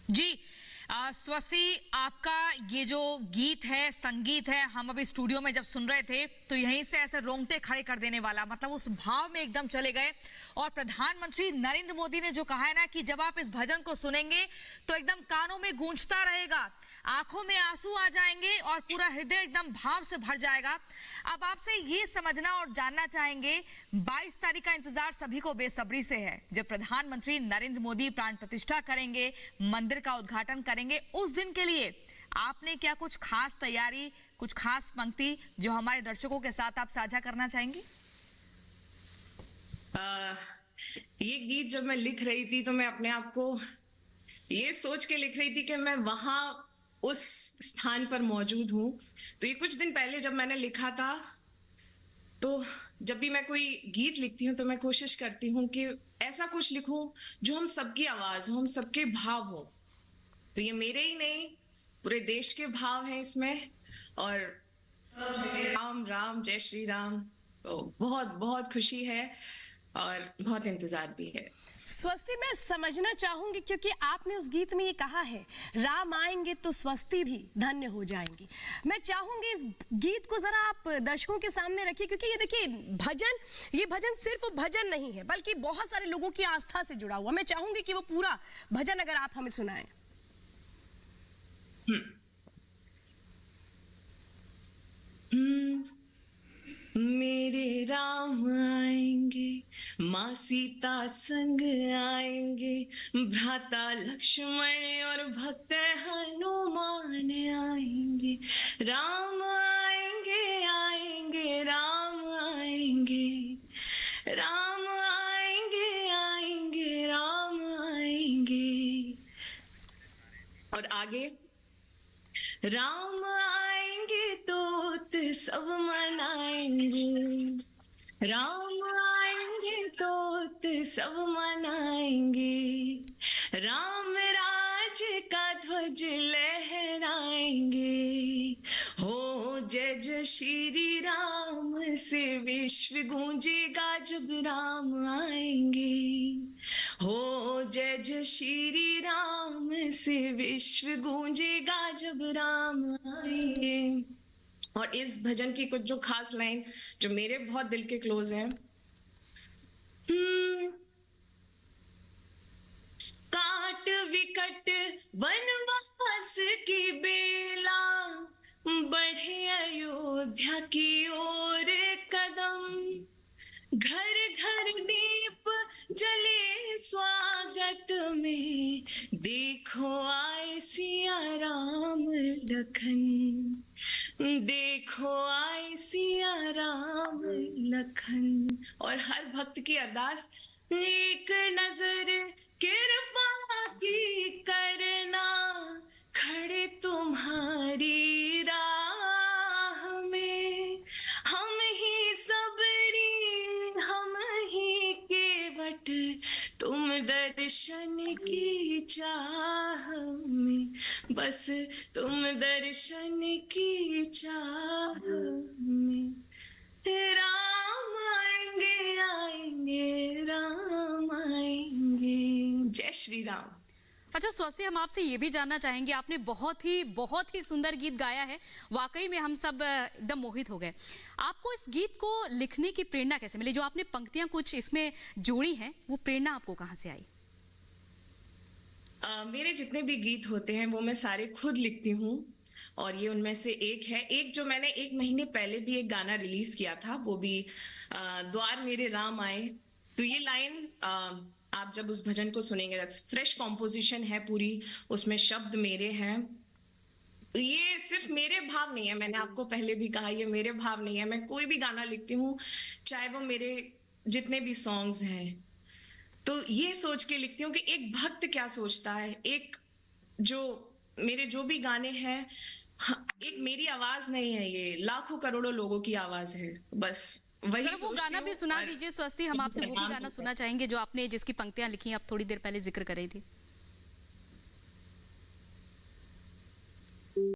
जी स्वस्ति, आपका ये जो गीत है, संगीत है, हम अभी स्टूडियो में जब सुन रहे थे तो यहीं से ऐसे रोंगटे खड़े कर देने वाला, मतलब उस भाव में एकदम चले गए। और प्रधानमंत्री नरेंद्र मोदी ने जो कहा है ना कि जब आप इस भजन को सुनेंगे तो एकदम कानों में गूंजता रहेगा, आंखों में आंसू आ जाएंगे और पूरा हृदय एकदम भाव से भर जाएगा। अब आपसे ये समझना और जानना चाहेंगे, 22 तारीख का इंतजार सभी को बेसब्री से है, जब प्रधानमंत्री नरेंद्र मोदी प्राण प्रतिष्ठा करेंगे, मंदिर का उद्घाटन करेंगे। उस दिन के लिए आपने क्या कुछ खास तैयारी, कुछ खास पंक्ति जो हमारे दर्शकों के साथ आप साझा करना चाहेंगी? ये गीत जब मैं लिख रही थी तो मैं अपने आप को ये सोच के लिख रही थी कि मैं वहां उस स्थान पर मौजूद हूं। तो ये कुछ दिन पहले जब मैंने लिखा था, तो जब भी मैं कोई गीत लिखती हूँ तो मैं कोशिश करती हूँ कि ऐसा कुछ लिखूं जो हम सबकी आवाज हो, हम सबके भाव हो। तो ये मेरे ही नहीं, पूरे देश के भाव हैं इसमें। और राम राम, जय श्री राम। तो बहुत बहुत खुशी है और बहुत इंतजार भी है। स्वस्ति, मैं समझना चाहूंगी क्योंकि आपने उस गीत में ये कहा है, राम आएंगे तो स्वस्ति भी धन्य हो जाएंगी। मैं चाहूंगी इस गीत को जरा आप दर्शकों के सामने रखिए, क्योंकि ये देखिए ये भजन सिर्फ भजन नहीं है बल्कि बहुत सारे लोगों की आस्था से जुड़ा हुआ। मैं चाहूंगी कि वो पूरा भजन अगर आप हमें सुनाएं। मेरे राम आएंगे, माँ सीता संग आएंगे, भ्राता लक्ष्मण और भक्त हनुमान आएंगे। राम आएंगे आएंगे, राम आएंगे, राम आएंगे आएंगे, राम आएंगे। और आगे, राम आएंगे तो सब मनाएंगे, राम आएंगे तो सब मनाएंगे, राम राज का ध्वज लहराएंगे। हो जय जय श्री राम से विश्व गूंजेगा जब राम आएंगे। हो जय जय श्री राम से विश्व गूंजेगा जब राम आएंगे। और इस भजन की कुछ जो खास लाइन जो मेरे बहुत दिल के क्लोज हैं, काट विकट वनवास की बेला, बढ़े अयोध्या की ओर कदम, घर घर दीप जले स्वागत में, देखो आए सिया राम लखन, देखो आए सिया राम लखन। और हर भक्त की अरदास, एक नजर कृपा की करना, खड़े तुम्हारी राह में, हम ही सबरी, हम ही केवट, तुम दर्शन की चाह में, बस तुम दर्शन की चाह में। राम आएंगे आएंगे, राम आएंगे। जय श्री राम। अच्छा स्वस्ति, हम आपसे ये भी जानना चाहेंगे, आपने बहुत ही सुंदर गीत गाया है, वाकई में हम सब एकदम मोहित हो गए। आपको इस गीत को लिखने की प्रेरणा कैसे मिली? जो आपने पंक्तियां कुछ इसमें जोड़ी हैं, वो प्रेरणा आपको कहाँ से आई? मेरे जितने भी गीत होते हैं वो मैं सारे खुद लिखती हूँ, और ये उनमें से एक है। एक जो मैंने 1 महीने पहले भी एक गाना रिलीज किया था, वो भी द्वार मेरे राम आए। तो ये लाइन आप जब उस भजन को सुनेंगे, फ्रेश कॉम्पोजिशन है पूरी, उसमें शब्द मेरे हैं। तो ये सिर्फ मेरे भाव नहीं है, मैंने आपको पहले भी कहा ये मेरे भाव नहीं है। मैं कोई भी गाना लिखती हूँ, चाहे वो मेरे जितने भी सॉन्ग्स हैं, तो ये सोच के लिखती हूँ कि एक भक्त क्या सोचता है। एक जो मेरे जो भी गाने हैं, एक मेरी आवाज नहीं है, ये लाखों करोड़ों लोगों की आवाज है। बस वही वो गाना भी सुना दीजिए स्वस्ति, हम आपसे वो भी गाना सुनना चाहेंगे जो आपने, जिसकी पंक्तियां लिखी आप थोड़ी देर पहले जिक्र कर रही थी।